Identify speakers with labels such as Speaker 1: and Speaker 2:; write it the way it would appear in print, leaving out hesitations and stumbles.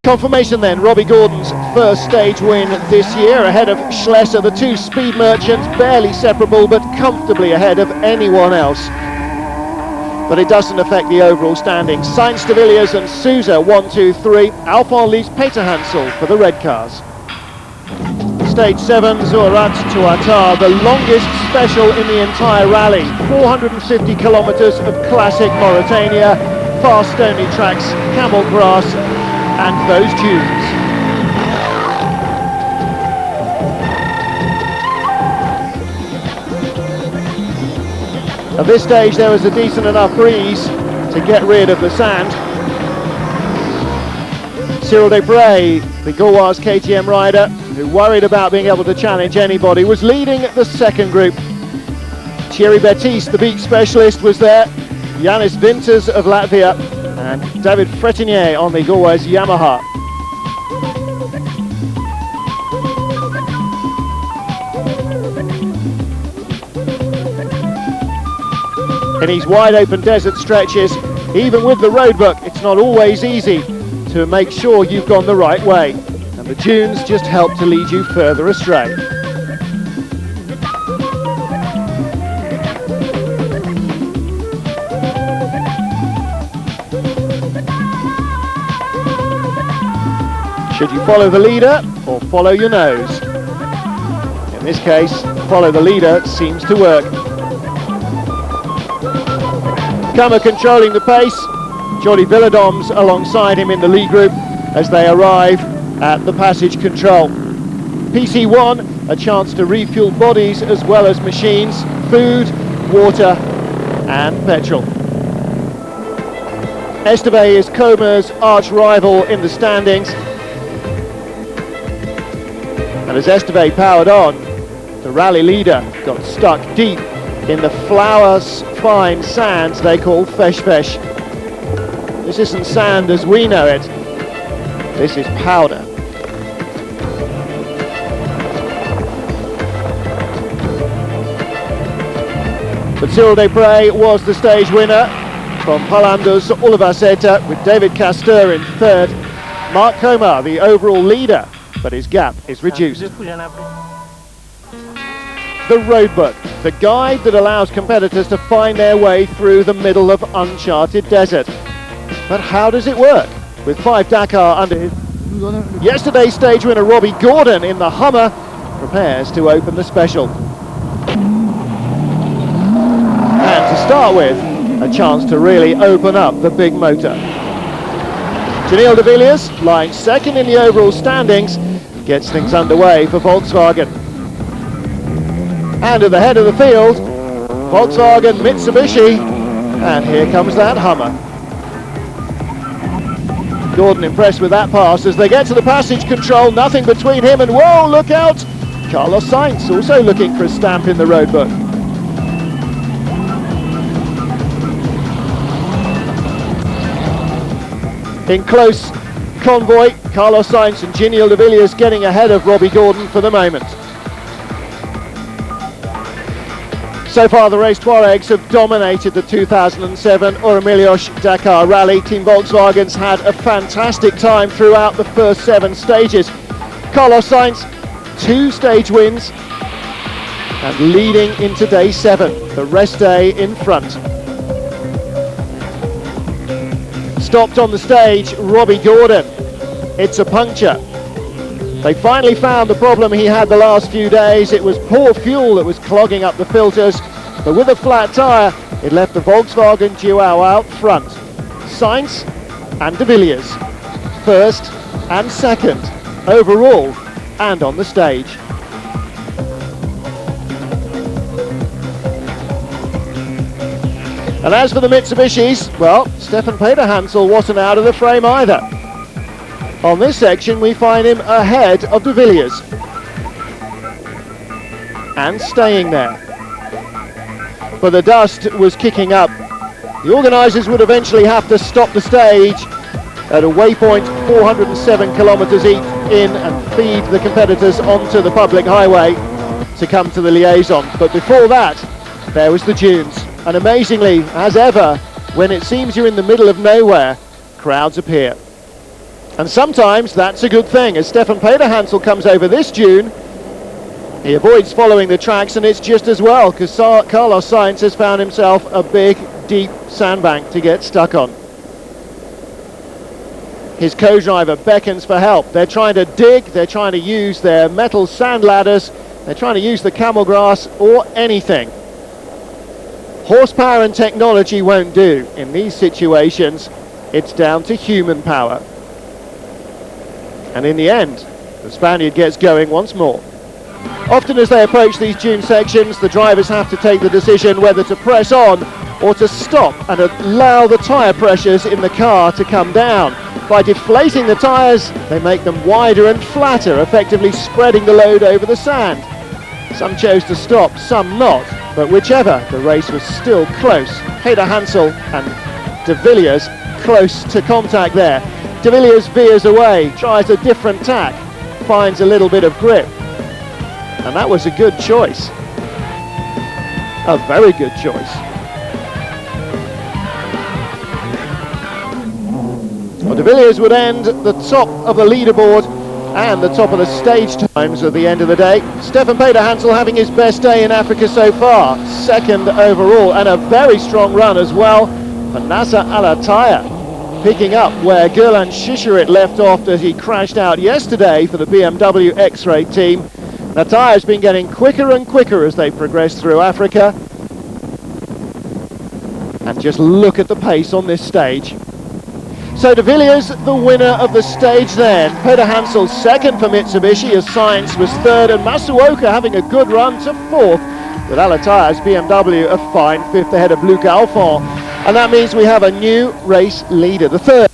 Speaker 1: Confirmation then, Robbie Gordon's first stage win this year, ahead of Schlesser, the two speed merchants, barely separable but comfortably ahead of anyone else. But it doesn't affect the overall standings. Sainz, de Villiers and Sousa 1, 2, 3. Alpine leads Peter Hansel for the red cars. Stage 7, Zouarat to Attar, the longest special in the entire rally. 450 kilometres of classic Mauritania, fast stony tracks, camel grass and those dunes. At this stage there was a decent enough breeze to get rid of the sand. Cyril Desprez, the Gaulois KTM rider, who worried about being able to challenge anybody, was leading the second group. Thierry Baptiste, the beach specialist, was there. Yanis Winters of Latvia and David Fretinier on the Gaulois Yamaha. In these wide open desert stretches, even with the roadbook, it's not always easy to make sure you've gone the right way. And the dunes just help to lead you further astray. Should you follow the leader or follow your nose? In this case, follow the leader seems to work. Kummer controlling the pace, Jordi Villadoms alongside him in the lead group as they arrive at the passage control. PC1, a chance to refuel bodies as well as machines, food, water and petrol. Esteve is Comer's arch rival in the standings. And as Esteve powered on, the rally leader got stuck deep in the flour-fine sands they call fesh-fesh. This isn't sand as we know it, this is powder. But Cyril Desprez was the stage winner from Palandus Ulvaseta, with David Castor in third. Mark Comer, the overall leader, but his gap is reduced. The roadbook, the guide that allows competitors to find their way through the middle of uncharted desert. But how does it work? With 5 Dakar under his... Yesterday's stage winner Robbie Gordon in the Hummer prepares to open the special. And to start with, a chance to really open up the big motor. Janil de Villiers, lying second in the overall standings, gets things underway for Volkswagen. And at the head of the field, Volkswagen, Mitsubishi, and here comes that Hummer. Gordon impressed with that pass as they get to the passage control, nothing between him and, whoa, look out! Carlos Sainz also looking for a stamp in the roadbook. In close convoy, Carlos Sainz and Janil de Villiers getting ahead of Robbie Gordon for the moment. So far the race Tuaregs have dominated the 2007 Euromillions Dakar Rally. Team Volkswagen's had a fantastic time throughout the first 7 stages. Carlos Sainz, 2 stage wins and leading into day 7, the rest day in front. Stopped on the stage, Robbie Gordon. It's a puncture. They finally found the problem he had the last few days. It was poor fuel that was clogging up the filters, but with a flat tyre, it left the Volkswagen duo out front. Sainz and de Villiers, first and second, overall and on the stage. And as for the Mitsubishis, well, Stefan Peter Hansel wasn't out of the frame either. On this section we find him ahead of de Villiers and staying there. But the dust was kicking up. The organisers would eventually have to stop the stage at a waypoint 407 kilometres each in and feed the competitors onto the public highway to come to the liaison. But before that, there was the dunes. And amazingly, as ever, when it seems you're in the middle of nowhere, crowds appear. And sometimes that's a good thing. As Stefan Peter-Hansel comes over this dune, he avoids following the tracks, and it's just as well, because Carlos Sainz has found himself a big, deep sandbank to get stuck on. His co-driver beckons for help. They're trying to dig, they're trying to use their metal sand ladders, they're trying to use the camel grass or anything. Horsepower and technology won't do. In these situations, it's down to human power. And in the end, the Spaniard gets going once more. Often as they approach these dune sections, the drivers have to take the decision whether to press on or to stop and allow the tyre pressures in the car to come down. By deflating the tyres, they make them wider and flatter, effectively spreading the load over the sand. Some chose to stop, some not, but whichever, the race was still close. Peter-Hansel and de Villiers close to contact there. De Villiers veers away, tries a different tack, finds a little bit of grip. And that was a good choice. A very good choice. Well, de Villiers would end the top of the leaderboard and the top of the stage times at the end of the day. Stefan Peter-Hansel having his best day in Africa so far, second overall, and a very strong run as well for Nasser Al-Attiyah, picking up where Gerland Schischerit left off as he crashed out yesterday for the BMW X-Ray team. Attiyah has been getting quicker and quicker as they progress through Africa. And just look at the pace on this stage. So de Villiers, the winner of the stage then. Peter-Hansel second for Mitsubishi as Sainz was third, and Masuoka having a good run to fourth, with Al-Attiyah's BMW a fine fifth ahead of Luca Alphon. And that means we have a new race leader, the third.